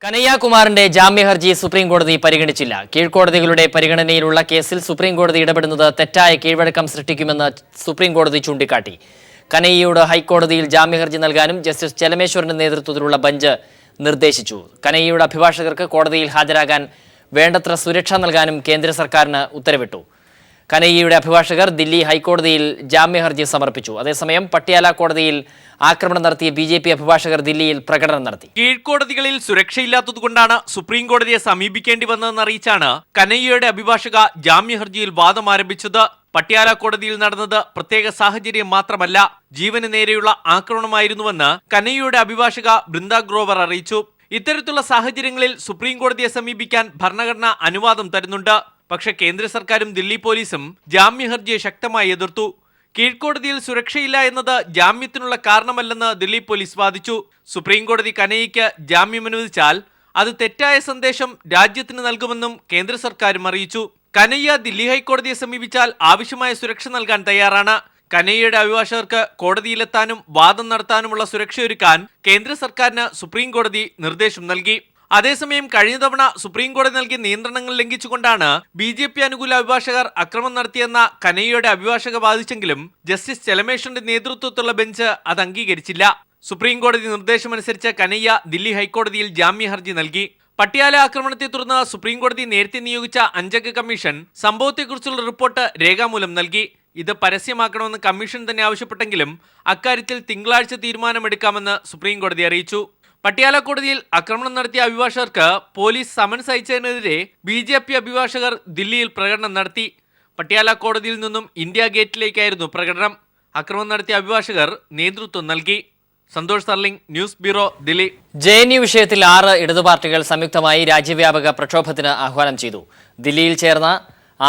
കനയ്യകുമാറിന്റെ ജാമ്യഹർജി സുപ്രീംകോടതി പരിഗണിച്ചില്ല. കീഴ്ക്കോടതികളുടെ പരിഗണനയിലുള്ള കേസിൽ സുപ്രീംകോടതി ഇടപെടുന്നത് തെറ്റായ കീഴ്വഴക്കം സൃഷ്ടിക്കുമെന്ന് സുപ്രീംകോടതി ചൂണ്ടിക്കാട്ടി. കനയ്യയോട് ഹൈക്കോടതിയിൽ ജാമ്യഹർജി നൽകാനും ജസ്റ്റിസ് ചെലമേശ്വരന്റെ നേതൃത്വത്തിലുള്ള ബെഞ്ച് നിർദ്ദേശിച്ചു. കനയ്യയുടെ അഭിഭാഷകർക്ക് കോടതിയിൽ ഹാജരാകാൻ വേണ്ടത്ര സുരക്ഷ നൽകാനും കേന്ദ്ര സർക്കാരിന് ഉത്തരവിട്ടു. കനയ്യയുടെ അഭിഭാഷകർ ദില്ലി ഹൈക്കോടതിയിൽ ജാമ്യഹർജി സമർപ്പിച്ചു. അതേസമയം പട്യാല കോടതിയിൽ ആക്രമണം നടത്തിയ BJP അഭിഭാഷകർ ദില്ലിയിൽ പ്രകടനം നടത്തി. കീഴ്ക്കോടതികളിൽ സുരക്ഷയില്ലാത്തതുകൊണ്ടാണ് സുപ്രീം കോടതിയെ സമീപിക്കേണ്ടി വന്നതെന്നറിയിച്ചാണ് കനയ്യയുടെ അഭിഭാഷക ജാമ്യഹർജിയിൽ വാദം ആരംഭിച്ചത്. പട്യാല കോടതിയിൽ നടന്നത് പ്രത്യേക സാഹചര്യം മാത്രമല്ല, ജീവന് നേരെയുള്ള ആക്രമണമായിരുന്നുവെന്ന് കനയ്യയുടെ അഭിഭാഷക ബൃന്ദ ഗ്രോവർ അറിയിച്ചു. ഇത്തരത്തിലുള്ള സാഹചര്യങ്ങളിൽ സുപ്രീം കോടതിയെ സമീപിക്കാൻ ഭരണഘടന അനുവാദം തരുന്നുണ്ട്. പക്ഷേ കേന്ദ്ര സർക്കാരും ദില്ലി പോലീസും ജാമ്യഹർജിയെ ശക്തമായി എതിർത്തു. കീഴ്ക്കോടതിയിൽ സുരക്ഷയില്ല എന്നത് ജാമ്യത്തിനുള്ള കാരണമല്ലെന്ന് ദില്ലി പോലീസ് വാദിച്ചു. സുപ്രീം കോടതി കനയ്യയ്ക്ക് ജാമ്യം അനുവദിച്ചാൽ അത് തെറ്റായ സന്ദേശം രാജ്യത്തിന് നൽകുമെന്നും കേന്ദ്ര സർക്കാരും അറിയിച്ചു. കനയ്യ ദില്ലി ഹൈക്കോടതിയെ സമീപിച്ചാൽ ആവശ്യമായ സുരക്ഷ നൽകാൻ തയ്യാറാണ്. കനയ്യയുടെ അഭിഭാഷകർക്ക് കോടതിയിലെത്താനും വാദം നടത്താനുമുള്ള സുരക്ഷയൊരുക്കാൻ കേന്ദ്ര സർക്കാരിന് സുപ്രീം കോടതി നിർദ്ദേശം നൽകി. അതേസമയം കഴിഞ്ഞ തവണ സുപ്രീം കോടതി നൽകിയ നിയന്ത്രണങ്ങൾ ലംഘിച്ചുകൊണ്ടാണ് BJP അനുകൂല അഭിഭാഷകർ അക്രമം നടത്തിയെന്ന കനയ്യയുടെ അഭിഭാഷക വാദിച്ചെങ്കിലും ജസ്റ്റിസ് ചെലമേശ്വരന്റെ നേതൃത്വത്തിലുള്ള ബെഞ്ച് അത് അംഗീകരിച്ചില്ല. സുപ്രീം കോടതി നിർദ്ദേശമനുസരിച്ച് കനയ്യ ദില്ലി ഹൈക്കോടതിയിൽ ജാമ്യഹർജി നൽകി. പട്യാല ആക്രമണത്തെ തുടർന്ന് സുപ്രീം കോടതി നേരത്തെ നിയോഗിച്ച 5-അംഗ കമ്മീഷൻ സംഭവത്തെക്കുറിച്ചുള്ള റിപ്പോർട്ട് രേഖാമൂലം നൽകി. ഇത് പരസ്യമാക്കണമെന്ന് കമ്മീഷൻ തന്നെ ആവശ്യപ്പെട്ടെങ്കിലും അക്കാര്യത്തിൽ തിങ്കളാഴ്ച തീരുമാനമെടുക്കാമെന്ന് സുപ്രീം കോടതി അറിയിച്ചു. പട്യാല കോടതിയിൽ ആക്രമണം നടത്തിയ അഭിഭാഷകർക്ക് പോലീസ് സമൻസ് അയച്ചതിനെതിരെ BJP അഭിഭാഷകർ ദില്ലിയിൽ പ്രകടനം നടത്തി. പട്യാല കോടതിയിൽ നിന്നും ഇന്ത്യ ഗേറ്റിലേക്കായിരുന്നു പ്രകടനം. ആക്രമണം നടത്തിയ അഭിഭാഷകർ നേതൃത്വം നൽകി. Santhosh സർലിംഗ്, news bureau, Delhi. JNU വിഷയത്തിൽ 6 ഇടതു പാർട്ടികൾ സംയുക്തമായി രാജ്യവ്യാപക പ്രക്ഷോഭത്തിന് ആഹ്വാനം ചെയ്തു. ദില്ലിയിൽ ചേർന്ന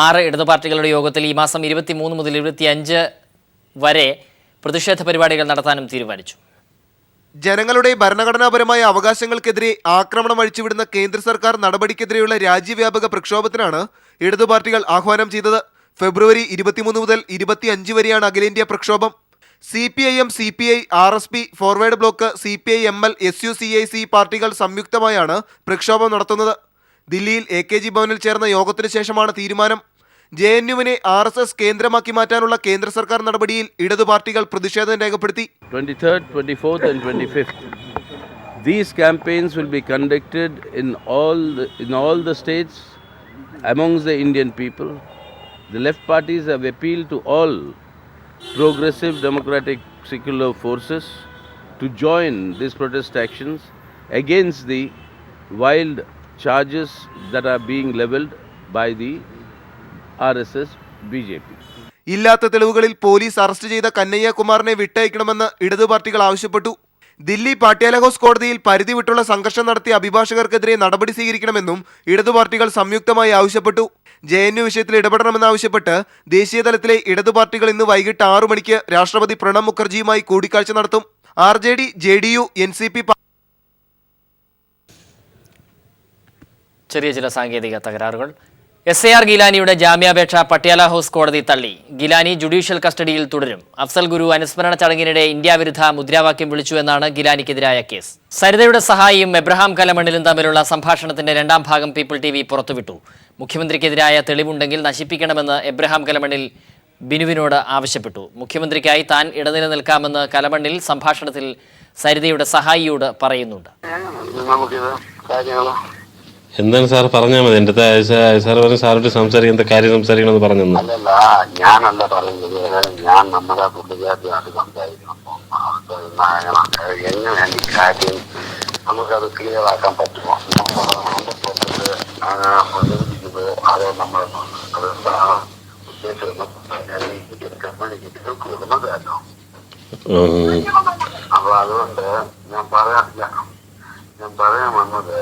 6 ഇടതു പാർട്ടികളുടെ യോഗത്തിൽ ഈ മാസം 23 മുതൽ 25 വരെ പ്രതിഷേധ പരിപാടികൾ നടത്താനും തീരുമാനിച്ചു. ജനങ്ങളുടെ ഭരണഘടനാപരമായ അവകാശങ്ങൾക്കെതിരെ ആക്രമണം അഴിച്ചുവിടുന്ന കേന്ദ്ര സർക്കാർ നടപടിക്കെതിരെയുള്ള രാജ്യവ്യാപക പ്രക്ഷോഭത്തിനാണ് ഇടതു പാർട്ടികൾ ആഹ്വാനം ചെയ്തത്. ഫെബ്രുവരി 23 മുതൽ 25 വരെയാണ് അഖിലേന്ത്യാ പ്രക്ഷോഭം. CPIM, CPI, RSP, forward block, CPI, ML, SUCIC പാർട്ടികൾ സംയുക്തമായാണ് പ്രക്ഷോഭം നടത്തുന്നത്. ദില്ലിയിൽ AKG ഭവനിൽ ചേർന്ന യോഗത്തിന് ശേഷമാണ് തീരുമാനം. JNUവിനെ RSS കേന്ദ്രമാക്കി മാറ്റാനുള്ള കേന്ദ്ര സർക്കാർ നടപടിയിൽ ഇടതു പാർട്ടികൾ പ്രതിഷേധം രേഖപ്പെടുത്തി. 23rd, 24th and 25th. These campaigns will be conducted in all the states amongst the Indian people. The left parties have appealed to all progressive democratic secular forces to join these protest actions against the wild charges that are being leveled by the RSS BJP. ഇല്ലാത്ത തെളിവുകളിൽ police arrest ചെയ്ത കനയ്യകുമാറിനെ വിട്ടയക്കണമെന്ന് ഇടതു പാർട്ടികൾ ആവശ്യപ്പെട്ടു. Delhi Patiala house കോടതിയിൽ പരിധി വിട്ടുള്ള സംഘർഷം നടത്തിയ അഭിഭാഷകർക്കെതിരെ നടപടി സ്വീകരിക്കണമെന്നും ഇടതു പാർട്ടികൾ സംയുക്തമായി ആവശ്യപ്പെട്ടു. JNU വിഷയത്തിൽ ഇടപെടണമെന്നാവശ്യപ്പെട്ട് ദേശീയ തലത്തിലെ ഇടതു പാർട്ടികൾ ഇന്ന് വൈകിട്ട് 6 മണിക്ക് രാഷ്ട്രപതി പ്രണബ് മുഖർജിയുമായി കൂടിക്കാഴ്ച നടത്തും. RJD, JDU, NCP ചെറിയ ചില സാങ്കേതിക തകരാറുകൾ. SAR ഗിലാനിയുടെ ജാമ്യാപേക്ഷ പട്യാല ഹൗസ് കോടതി തള്ളി. ഗിലാനി ജുഡീഷ്യൽ കസ്റ്റഡിയിൽ തുടരും. അഫ്സൽ ഗുരു അനുസ്മരണ ചടങ്ങിനിടെ ഇന്ത്യ വിരുദ്ധ മുദ്രാവാക്യം വിളിച്ചു എന്നാണ് ഗിലാനിക്കെതിരായ കേസ്. സരിതയുടെ സഹായിയും എബ്രഹാം കലമണ്ണിലും തമ്മിലുള്ള സംഭാഷണത്തിന്റെ 2ാം ഭാഗം പീപ്പിൾ TV പുറത്തുവിട്ടു. മുഖ്യമന്ത്രിക്കെതിരായ തെളിവുണ്ടെങ്കിൽ നശിപ്പിക്കണമെന്ന് എബ്രഹാം കലമണ്ണിൽ ബിനുവിനോട് ആവശ്യപ്പെട്ടു. മുഖ്യമന്ത്രിക്കായി താൻ ഇടനില നിൽക്കാമെന്ന് കലമണ്ണിൽ സംഭാഷണത്തിൽ സരിതയുടെ സഹായിയോട് പറയുന്നുണ്ട്. എന്താണ് സാർ പറഞ്ഞാൽ മതി. എൻ്റെ സാർ പറഞ്ഞു സാറോട്ട് സംസാരിക്കുന്ന കാര്യം സംസാരിക്കണമെന്ന് പറഞ്ഞു. അല്ലല്ല, ഞാനല്ല പറയുന്നത്, ഞാൻ നമ്മുടെ കുട്ടികാരിയായിട്ട് സംസാരിക്കണം. എങ്ങനെയാണ് ഈ കാര്യം നമുക്കത് ക്ലിയർ ആക്കാൻ പറ്റുമോ? അവതരിപ്പിക്കുന്നത് അതോ നമ്മൾ ഉദ്ദേശിക്കുന്നു കൊടുക്കുന്നതല്ലോ. അപ്പൊ അതുകൊണ്ട് ഞാൻ പറയാൻ വന്നത്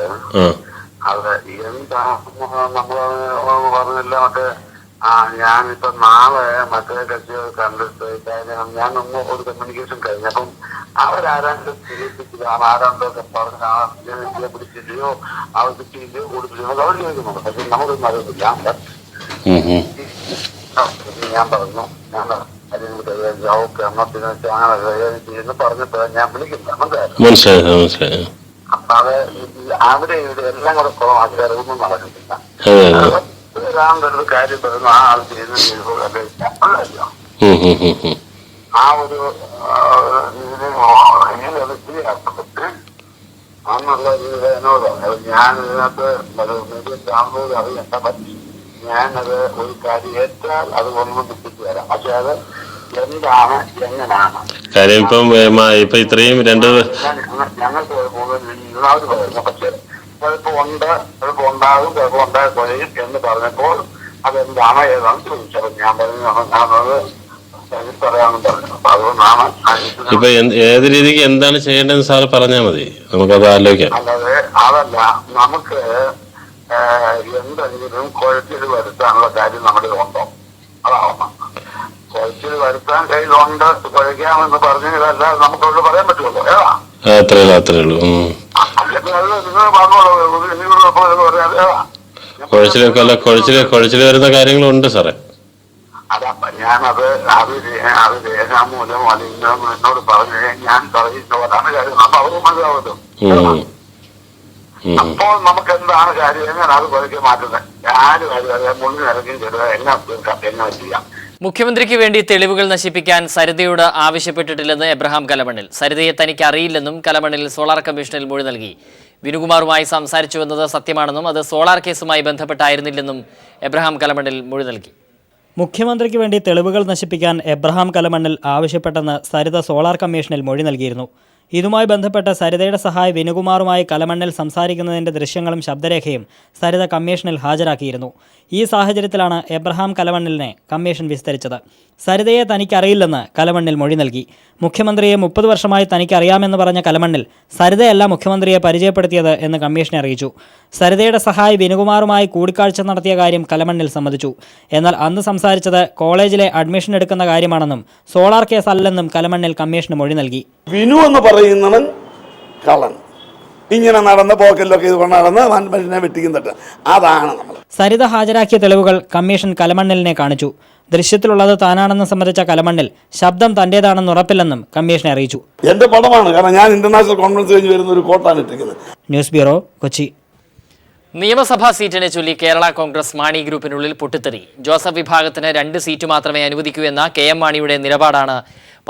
അത് എന്താ നമ്മള് പറഞ്ഞില്ല മറ്റേ ഞാനിപ്പോ നാളെ മറ്റേ കക്ഷി കണ്ടിട്ട് ഞാൻ ഒരു കമ്മ്യൂണിക്കേഷൻ കഴിഞ്ഞപ്പം അവരാരാണ്ടും ചികിത്സിച്ചതാണ്, ആരാണ്ടൊക്കെ പറഞ്ഞ പിടിച്ചില്ലയോ അവർക്ക് കിട്ടിയില്ലയോ കൊടുത്തില്ലയോ അവർ ചോദിക്കുന്നുണ്ട്. പക്ഷെ നമുക്കൊന്നും അറിയത്തില്ല. ഞാൻ പറഞ്ഞു ഓക്കെ എന്നാ പിന്നെ അങ്ങനെ പറഞ്ഞിട്ട് ഞാൻ വിളിക്കുന്നത് മനസ്സിലായി. അപ്പൊ അത് അവിടെ ഇവിടെ എല്ലാം കൂടെ കുറവാക്കി അറിവൊന്നും നടക്കുന്നില്ല. അതെ അതെ. ഏതാണ്ടൊരു കാര്യം പറയുന്നു, ആ ആൾ ചെയ്യുന്നല്ലോ ആ ഒരു ഇതിന് ശരിയാക്കപ്പെട്ട് അന്നുള്ള രീതിയിൽ എന്നോട് ഞാൻ ഇതിനകത്ത് കാണുന്നത് അത് എന്താ പറ്റി, ഞാനത് ഒരു കാര്യം ഏറ്റാൽ അത് ഒന്നും പിടിച്ചു തരാം. പക്ഷെ അത് എന്താണ് എങ്ങനെയാണ് കാര്യം ഇപ്പൊ ഇത്രയും ഞങ്ങൾക്ക് അവർ പറയുന്നു. പക്ഷെ കുഴപ്പമുണ്ട്, കുഴപ്പമുണ്ടാകും, കുഴപ്പമുണ്ടായി കുറയും എന്ന് പറഞ്ഞപ്പോൾ അതെന്താണ് ഏതാണെന്ന് ചോദിച്ചത്. ഞാൻ പറഞ്ഞു ഞാനത് പറയാമെന്ന് പറഞ്ഞു. അപ്പൊ അതുകൊണ്ടാണ് ഇപ്പൊ ഏത് രീതിക്ക് എന്താണ് ചെയ്യേണ്ടതെന്ന് സാർ പറഞ്ഞാൽ മതി, നമുക്കത് ആലോചിക്കാം. അല്ലാതെ അതല്ല, നമുക്ക് എന്തെങ്കിലും കുഴച്ചിൽ വരുത്താനുള്ള കാര്യം നമ്മുടെ ഉണ്ടോ? അതാവണം. കുഴച്ചിൽ വരുത്താൻ കയ്യിലുണ്ട്, കുഴയ്ക്കാമെന്ന് പറഞ്ഞതല്ല നമുക്കവിടെ പറയാൻ പറ്റുമല്ലോ. ഏതാ അത്രേ ഉള്ളൂ. അല്ലെങ്കിൽ അത് നിങ്ങൾ പറഞ്ഞോളൂ, പറയാതെ ഏതാ കുഴച്ചിൽ വരുന്ന കാര്യങ്ങളുണ്ട് സാറേ. അല്ല, ഞാനത് അത് രേഖാമൂലം അല്ലെങ്കിൽ എന്നോട് പറഞ്ഞ് ഞാൻ പറയുന്ന പോലാണ് കാര്യം. അപ്പൊ അവർ മനസ്സിലാവല്ലോ. അപ്പോൾ നമുക്ക് എന്താണ് കാര്യം, എങ്ങനെ അത് കുഴക്കി മാറ്റുന്നത്? ആരും കാര്യം മുന്നിൽ ഇറങ്ങി ചെയ്തത് എങ്ങനെ ചെയ്യാം. മുഖ്യമന്ത്രിക്ക് വേണ്ടി തെളിവുകൾ നശിപ്പിക്കാൻ സരിതയോട് ആവശ്യപ്പെട്ടിട്ടില്ലെന്ന് എബ്രഹാം കലമണ്ണിൽ. സരിതയെ തനിക്ക് അറിയില്ലെന്നും കലമണ്ണിൽ സോളാർ കമ്മീഷനിൽ മൊഴി നൽകി. വിനുകുമാറുമായി സംസാരിച്ചുവെന്നത് സത്യമാണെന്നും അത് സോളാർ കേസുമായി ബന്ധപ്പെട്ടായിരുന്നില്ലെന്നും എബ്രഹാം കലമണ്ണിൽ മൊഴി നൽകി. മുഖ്യമന്ത്രിക്ക് വേണ്ടി തെളിവുകൾ നശിപ്പിക്കാൻ എബ്രഹാം കലമണ്ണിൽ ആവശ്യപ്പെട്ടെന്ന് സരിത സോളാർ കമ്മീഷനിൽ മൊഴി നൽകിയിരുന്നു. ഇതുമായി ബന്ധപ്പെട്ട് സരിതയുടെ സഹായി വിനുകുമാറുമായി കലമണ്ണിൽ സംസാരിക്കുന്നതിൻ്റെ ദൃശ്യങ്ങളും ശബ്ദരേഖയും സരിത കമ്മീഷനിൽ ഹാജരാക്കിയിരുന്നു. ഈ സാഹചര്യത്തിലാണ് എബ്രഹാം കലമണ്ണിലിനെ കമ്മീഷൻ വിസ്തരിച്ചത്. സരിതയെ തനിക്കറിയില്ലെന്ന് കലമണ്ണിൽ മൊഴി നൽകി. മുഖ്യമന്ത്രിയെ 30 വർഷമായി തനിക്കറിയാമെന്ന് പറഞ്ഞ കലമണ്ണിൽ സരിതയല്ല മുഖ്യമന്ത്രിയെ പരിചയപ്പെടുത്തിയത് എന്ന് കമ്മീഷനെ അറിയിച്ചു. സരിതയുടെ സഹായി വിനുകുമാറുമായി കൂടിക്കാഴ്ച നടത്തിയ കാര്യം കലമണ്ണിൽ സമ്മതിച്ചു. എന്നാൽ അന്ന് സംസാരിച്ചത് കോളേജിലെ അഡ്മിഷൻ എടുക്കുന്ന കാര്യമാണെന്നും സോളാർ കേസ് അല്ലെന്നും കലമണ്ണിൽ കമ്മീഷന് മൊഴി നൽകി. വിനു എന്ന് പറയുന്നവൻ കള്ളൻ, ഇങ്ങനെ നടന്ന് പോക്കലിലൊക്കെ ഇത് നടന്ന് മനുഷ്യനെ വെട്ടിക്കുന്നിട്ട് അതാണ് നമ്മൾ. സരിത ഹാജരാക്കിയ തെളിവുകൾ കമ്മീഷൻ കലമണ്ണിലിനെ കാണിച്ചു. ദൃശ്യത്തിലുള്ളത് താനാണെന്ന് സമ്മതിച്ച കലമണ്ണിൽ ശബ്ദം തന്റേതാണെന്ന് ഉറപ്പില്ലെന്നും കമ്മീഷനെ അറിയിച്ചു. എന്റെ പടമാണ്, കാരണം ഞാൻ ഇന്റർനാഷണൽ കോൺഫറൻസ് കഴിഞ്ഞ് വരുന്ന ഒരു കോട്ടാണ് ഇട്ടിരിക്കുന്നത്. News bureau, Kochi. നിയമസഭാ സീറ്റിനെ ചൊല്ലി കേരള കോൺഗ്രസ് മാണി ഗ്രൂപ്പിനുള്ളിൽ പൊട്ടിത്തെറി. ജോസഫ് വിഭാഗത്തിന് 2 സീറ്റ് മാത്രമേ അനുവദിക്കൂ എന്ന KM മാണിയുടെ നിലപാടാണ്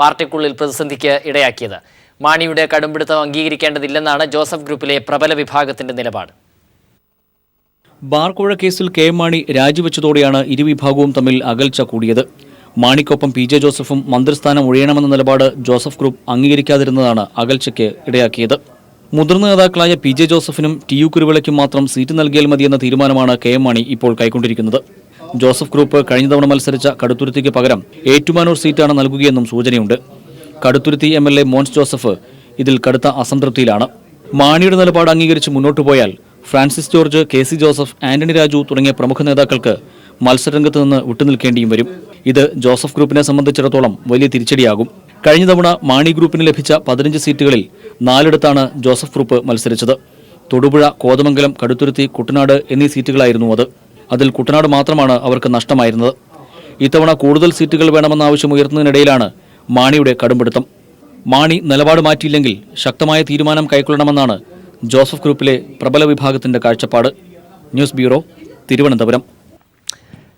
പാർട്ടിക്കുള്ളിൽ പ്രതിസന്ധിക്ക് ഇടയാക്കിയത്. മാണിയുടെ കടുംപിടുത്തം അംഗീകരിക്കേണ്ടതില്ലെന്നാണ് ജോസഫ് ഗ്രൂപ്പിലെ പ്രബല വിഭാഗത്തിന്റെ നിലപാട്. ബാർക്കോഴ കേസിൽ KM മാണി രാജിവെച്ചതോടെയാണ് ഇരുവിഭാഗവും തമ്മിൽ അകൽച്ച കൂടിയത്. മാണിക്കൊപ്പം PJ ജോസഫും മന്ത്രിസ്ഥാനം ഒഴിയണമെന്ന നിലപാട് ജോസഫ് ഗ്രൂപ്പ് അംഗീകരിക്കാതിരുന്നതാണ് അകൽച്ചയ്ക്ക് ഇടയാക്കിയത്. മുതിർന്ന നേതാക്കളായ PJ ജോസഫിനും TU കുരുവിളയ്ക്കും മാത്രം സീറ്റ് നൽകിയാൽ മതിയെന്ന തീരുമാനമാണ് KM മാണി ഇപ്പോൾ കൈക്കൊണ്ടിരിക്കുന്നത്. ജോസഫ് ഗ്രൂപ്പ് കഴിഞ്ഞ തവണ മത്സരിച്ച കടുത്തുരുത്തിക്ക് പകരം ഏറ്റുമാനൂർ സീറ്റാണ് നൽകുകയെന്നും സൂചനയുണ്ട്. കടുത്തുരുത്തി MLA മോൻസ് ജോസഫ് ഇതിൽ കടുത്ത അസംതൃപ്തിയിലാണ്. മാണിയുടെ നിലപാട് അംഗീകരിച്ച് മുന്നോട്ടു പോയാൽ Francis George, KC Joseph, Antony Raju തുടങ്ങിയ പ്രമുഖ നേതാക്കൾക്ക് മത്സരരംഗത്ത് നിന്ന് വിട്ടുനിൽക്കേണ്ടിയും വരും. ഇത് ജോസഫ് ഗ്രൂപ്പിനെ സംബന്ധിച്ചിടത്തോളം വലിയ തിരിച്ചടിയാകും. കഴിഞ്ഞ തവണ മാണി ഗ്രൂപ്പിന് ലഭിച്ച 15 സീറ്റുകളിൽ 4ഇടത്താണ് ജോസഫ് ഗ്രൂപ്പ് മത്സരിച്ചത്. തൊടുപുഴ, കോതമംഗലം, കടുത്തുരുത്തി, കുട്ടനാട് എന്നീ സീറ്റുകളായിരുന്നു അത്. അതിൽ കുട്ടനാട് മാത്രമാണ് അവർക്ക് നഷ്ടമായിരുന്നത്. ഇത്തവണ കൂടുതൽ സീറ്റുകൾ വേണമെന്ന ആവശ്യം ഉയർത്തുന്നതിനിടയിലാണ് മാണിയുടെ കടുംപിടുത്തം. മാണി നിലപാട് മാറ്റിയില്ലെങ്കിൽ ശക്തമായ തീരുമാനം കൈക്കൊള്ളണമെന്നാണ് ജോസഫ് ഗ്രൂപ്പിലെ പ്രബല വിഭാഗത്തിന്റെ കാഴ്ചപ്പാട്. News bureau, Thiruvananthapuram.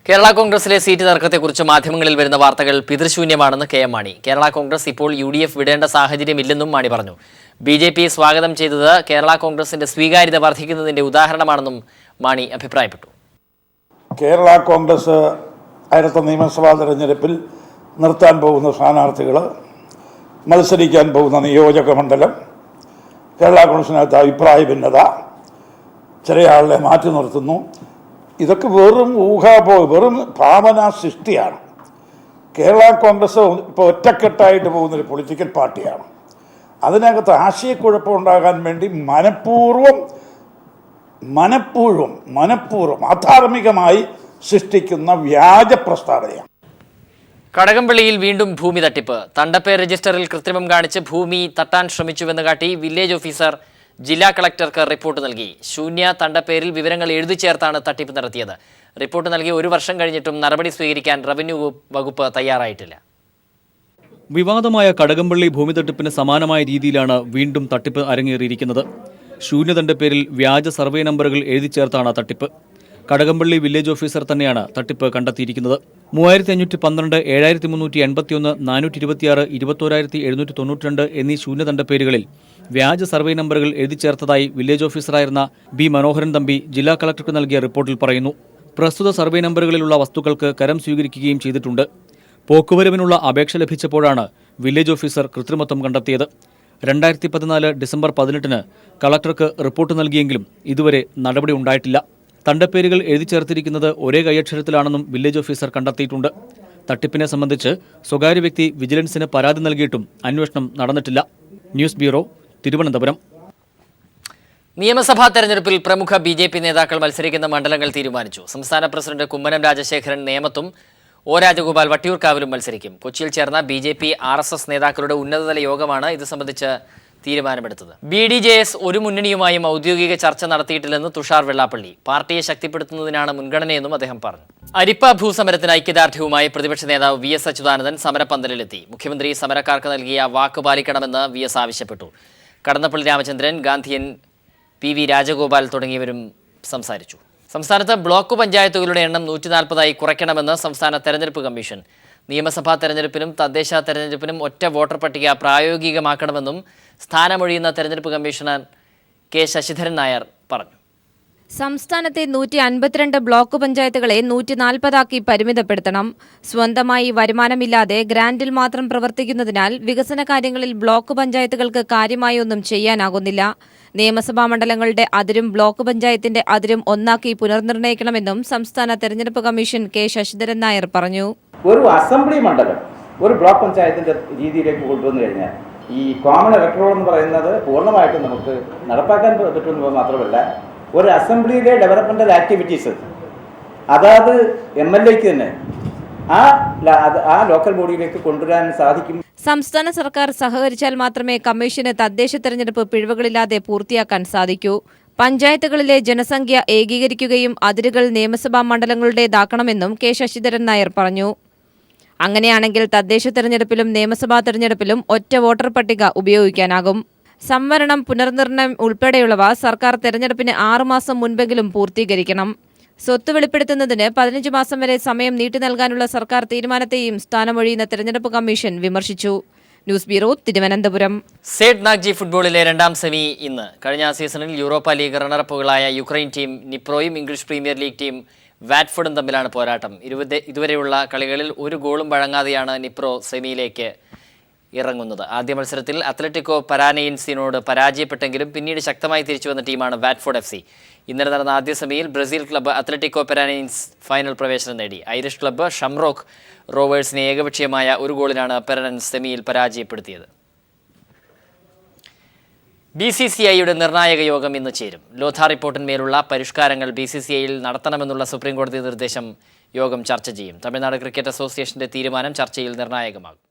കേരള കോൺഗ്രസിലെ സീറ്റ് തർക്കത്തെക്കുറിച്ച് മാധ്യമങ്ങളിൽ വരുന്ന വാർത്തകൾ പിതൃശൂന്യമാണെന്ന് KM മാണി. കേരള കോൺഗ്രസ് ഇപ്പോൾ UDF വിടേണ്ട സാഹചര്യമില്ലെന്നും മാണി പറഞ്ഞു. BJP സ്വാഗതം ചെയ്തത് കേരള കോൺഗ്രസിന്റെ സ്വീകാര്യത വർദ്ധിക്കുന്നതിന്റെ ഉദാഹരണമാണെന്നും മാണി അഭിപ്രായപ്പെട്ടു. കേരള കോൺഗ്രസ് അടുത്ത നിയമസഭാ തെരഞ്ഞെടുപ്പിൽ നിർത്താൻ പോകുന്ന സ്ഥാനാർത്ഥികൾ, മത്സരിക്കാൻ പോകുന്ന നിയോജക മണ്ഡലം, കേരള കോൺഗ്രസിനകത്ത് അഭിപ്രായ ഭിന്നത, ചില ആളെ മാറ്റി നിർത്തുന്നു, ഇതൊക്കെ വെറും വെറും ഭാവന സൃഷ്ടിയാണ്. കേരള കോൺഗ്രസ് ഇപ്പോൾ ഒറ്റക്കെട്ടായിട്ട് പോകുന്നൊരു പൊളിറ്റിക്കൽ പാർട്ടിയാണ്. അതിനകത്ത് ആശയക്കുഴപ്പമുണ്ടാകാൻ വേണ്ടി മനഃപൂർവ്വം അധാർമികമായി സൃഷ്ടിക്കുന്ന വ്യാജ പ്രസ്താവനയാണ്. കടകംപള്ളിയിൽ വീണ്ടും ഭൂമി തട്ടിപ്പ്. തണ്ടപ്പേർ രജിസ്റ്ററിൽ കൃത്രിമം കാണിച്ച് ഭൂമി തട്ടാൻ ശ്രമിച്ചുവെന്ന് കാട്ടി വില്ലേജ് ഓഫീസർ ജില്ലാ കളക്ടർക്ക് റിപ്പോർട്ട് നൽകി. ശൂന്യ തണ്ടപ്പേരിൽ വിവരങ്ങൾ എഴുതി ചേർത്താണ് തട്ടിപ്പ് നടത്തിയത്. റിപ്പോർട്ട് നൽകി 1 വർഷം കഴിഞ്ഞിട്ടും നടപടി സ്വീകരിക്കാൻ റവന്യൂ വകുപ്പ് തയ്യാറായിട്ടില്ല. വിവാദമായ കടകംപള്ളി ഭൂമി തട്ടിപ്പിന് സമാനമായ രീതിയിലാണ് വീണ്ടും തട്ടിപ്പ് അരങ്ങേറിയിരിക്കുന്നത്. ശൂന്യതന്റെ പേരിൽ വ്യാജ സർവേ നമ്പറുകൾ എഴുതി ചേർത്താണ് തട്ടിപ്പ്. കടകംപള്ളി വില്ലേജ് ഓഫീസർ തന്നെയാണ് തട്ടിപ്പ് കണ്ടെത്തിയിരിക്കുന്നത്. 3512, 7381, 426, 21792 എന്നീ ശൂന്യതണ്ട പേരുകളിൽ വ്യാജ സർവേ നമ്പറുകൾ എഴുതി ചേർത്തതായി വില്ലേജ് ഓഫീസറായിരുന്ന ബി മനോഹരൻ തമ്പി ജില്ലാ കളക്ടർക്ക് നൽകിയ റിപ്പോർട്ടിൽ പറയുന്നു. പ്രസ്തുത സർവേ നമ്പറുകളിലുള്ള വസ്തുക്കൾക്ക് കരം സ്വീകരിക്കുകയും ചെയ്തിട്ടുണ്ട്. പോക്കുവരവിനുള്ള അപേക്ഷ ലഭിച്ചപ്പോഴാണ് വില്ലേജ് ഓഫീസർ കൃത്രിമത്വം കണ്ടെത്തിയത്. 2014 ഡിസംബർ 18 കളക്ടർക്ക് റിപ്പോർട്ട് നൽകിയെങ്കിലും ഇതുവരെ നടപടി ഉണ്ടായിട്ടില്ല. തണ്ടപ്പേരുകൾ എഴുതി ചേർത്തിരിക്കുന്നത് ഒരേ കൈയക്ഷരത്തിലാണെന്നും വില്ലേജ് ഓഫീസർ കണ്ടെത്തിയിട്ടുണ്ട്. തട്ടിപ്പിനെ സംബന്ധിച്ച് സ്വകാര്യ വ്യക്തി വിജിലൻസിന് പരാതി നൽകിയിട്ടും അന്വേഷണം നടന്നിട്ടില്ല. News bureau, Thiruvananthapuram. നിയമസഭാ തെരഞ്ഞെടുപ്പിൽ പ്രമുഖ BJP നേതാക്കൾ മത്സരിക്കുന്ന മണ്ഡലങ്ങൾ തീരുമാനിച്ചു. സംസ്ഥാന പ്രസിഡന്റ് കുമ്മനം രാജശേഖരൻ നേമത്തും ഒ രാജഗോപാൽ വട്ടിയൂർക്കാവിലും മത്സരിക്കും. കൊച്ചിയിൽ ചേർന്ന BJP RSS നേതാക്കളുടെ ഉന്നതതല യോഗമാണ് ഇത് സംബന്ധിച്ച് തീരുമാനമെടുത്തത്. BDJS ഒരു മുന്നണിയുമായും ഔദ്യോഗിക ചർച്ച നടത്തിയിട്ടില്ലെന്ന് തുഷാർ വെള്ളാപ്പള്ളി. പാർട്ടിയെ ശക്തിപ്പെടുത്തുന്നതിനാണ് മുൻഗണനയെന്നും അദ്ദേഹം പറഞ്ഞു. അരിപ്പ ഭൂസമരത്തിന് ഐക്യദാർഢ്യവുമായി പ്രതിപക്ഷ നേതാവ് VS അച്യുതാനന്ദൻ സമരപ്പന്തലിലെത്തി. മുഖ്യമന്ത്രി സമരക്കാർക്ക് നൽകിയ വാക്ക് പാലിക്കണമെന്ന് VS ആവശ്യപ്പെട്ടു. കടന്നപ്പള്ളി രാമചന്ദ്രൻ, ഗാന്ധിയൻ, PV രാജഗോപാൽ തുടങ്ങിയവരും സംസാരിച്ചു. സംസ്ഥാനത്ത് ബ്ലോക്ക് പഞ്ചായത്തുകളുടെ എണ്ണം 140ആയി കുറയ്ക്കണമെന്ന് സംസ്ഥാന തെരഞ്ഞെടുപ്പ് കമ്മീഷൻ. നിയമസഭാ തെരഞ്ഞെടുപ്പിനും തദ്ദേശ തെരഞ്ഞെടുപ്പിനും ഒറ്റ വോട്ടർ പട്ടിക പ്രായോഗികമാക്കണമെന്നും സ്ഥാനമൊഴിയുന്ന തെരഞ്ഞെടുപ്പ് കമ്മീഷണർ K ശശിധരൻ നായർ പറഞ്ഞു. സംസ്ഥാനത്തെ 152 ബ്ലോക്ക് പഞ്ചായത്തുകളെ 140ആക്കി പരിമിതപ്പെടുത്തണം. സ്വന്തമായി വരുമാനമില്ലാതെ ഗ്രാന്റിൽ മാത്രം പ്രവർത്തിക്കുന്നതിനാൽ വികസന കാര്യങ്ങളിൽ ബ്ലോക്ക് പഞ്ചായത്തുകൾക്ക് കാര്യമായി ഒന്നും ചെയ്യാനാകുന്നില്ല. നിയമസഭാ മണ്ഡലങ്ങളുടെ അതിരും ബ്ലോക്ക് പഞ്ചായത്തിന്റെ അതിരും ഒന്നാക്കി പുനർനിർണ്ണയിക്കണമെന്നും സംസ്ഥാന തെരഞ്ഞെടുപ്പ് കമ്മീഷൻ K ശശിധരൻ നായർ പറഞ്ഞു. ഒരു അസംബ്ലി മണ്ഡലം ഒരു ബ്ലോക്ക് പഞ്ചായത്തിന്റെ രീതിയിലേക്ക് കൊണ്ടുവന്നു കഴിഞ്ഞാൽ ഈ കോമൺ ഇലക്ടറോൾ എന്ന് പറയുന്നത് പൂർണ്ണമായിട്ടും നമുക്ക് നടപ്പാക്കാൻ പറ്റുന്നത് മാത്രമല്ല, ഒരു അസംബ്ലിയിലെ ഡെവലപ്മെന്റൽ ആക്ടിവിറ്റീസ് അതാത് MLAക്ക് തന്നെ ആ ലോക്കൽ ബോഡിയിലേക്ക് കൊണ്ടുവരാൻ സാധിക്കും. സംസ്ഥാന സർക്കാർ സഹകരിച്ചാൽ മാത്രമേ കമ്മീഷന് തദ്ദേശ തെരഞ്ഞെടുപ്പ് പിഴവുകളില്ലാതെ പൂർത്തിയാക്കാൻ സാധിക്കൂ. പഞ്ചായത്തുകളിലെ ജനസംഖ്യ ഏകീകരിക്കുകയും അതിരുകൾ നിയമസഭാ മണ്ഡലങ്ങളുടേതാക്കണമെന്നും K ശശിധരൻ നായർ പറഞ്ഞു. അങ്ങനെയാണെങ്കിൽ തദ്ദേശ തെരഞ്ഞെടുപ്പിലും നിയമസഭാ തെരഞ്ഞെടുപ്പിലും ഒറ്റ വോട്ടർ പട്ടിക ഉപയോഗിക്കാനാകും. സംവരണം, പുനർനിർണ്ണയം ഉൾപ്പെടെയുള്ളവ സർക്കാർ തെരഞ്ഞെടുപ്പിന് 6 മാസം മുൻപെങ്കിലും പൂർത്തീകരിക്കണം. സ്വത്ത് വെളിപ്പെടുത്തുന്നതിന് 15 മാസം വരെ സമയം നീട്ടി നൽകാനുള്ള സർക്കാർ തീരുമാനത്തെയും സ്ഥാനമൊഴിയുന്ന തെരഞ്ഞെടുപ്പ് കമ്മീഷൻ വിമർശിച്ചു. News bureau, Thiruvananthapuram. സേഡ് നാഗ്ജി ഫുട്ബോളിലെ രണ്ടാം സെമി ഇന്ന്. കഴിഞ്ഞ സീസണിൽ യൂറോപ്പ ലീഗ് റണ്ണറപ്പുകളായ യുക്രൈൻ ടീം നിപ്രോയും ഇംഗ്ലീഷ് പ്രീമിയർ ലീഗ് ടീം വാറ്റ്ഫോർഡും തമ്മിലാണ് പോരാട്ടം. ഇതുവരെയുള്ള കളികളിൽ ഒരു ഗോളും വഴങ്ങാതെയാണ് നിപ്രോ സെമിയിലേക്ക് ഇറങ്ങുന്നത്. ആദ്യ മത്സരത്തിൽ അത്ലറ്റിക്കോ പരാനയിൻസിനോട് പരാജയപ്പെട്ടെങ്കിലും പിന്നീട് ശക്തമായി തിരിച്ചുവന്ന ടീമാണ് വാറ്റ്ഫോർഡ് FC. ഇന്നലെ നടന്ന ആദ്യ സെമിയിൽ ബ്രസീൽ ക്ലബ്ബ് അത്ലറ്റിക്കോ പരാനയിൻസ് ഫൈനൽ പ്രവേശനം നേടി. ഐറിഷ് ക്ലബ്ബ് ഷംറോക്ക് റോവേഴ്സിനെ ഏകപക്ഷീയമായ ഒരു ഗോളിനാണ് പരാനയിൻസ് സെമിയിൽ പരാജയപ്പെടുത്തിയത്. BCCIയുടെ നിർണായക യോഗം ഇന്ന് ചേരും. ലോധ റിപ്പോർട്ടിന്മേലുള്ള പരിഷ്കാരങ്ങൾ BCCIയിൽ നടത്തണമെന്നുള്ള സുപ്രീംകോടതി നിർദ്ദേശം യോഗം ചർച്ച ചെയ്യും. തമിഴ്നാട് ക്രിക്കറ്റ് അസോസിയേഷന്റെ തീരുമാനം ചർച്ചയിൽ നിർണായകമാകും.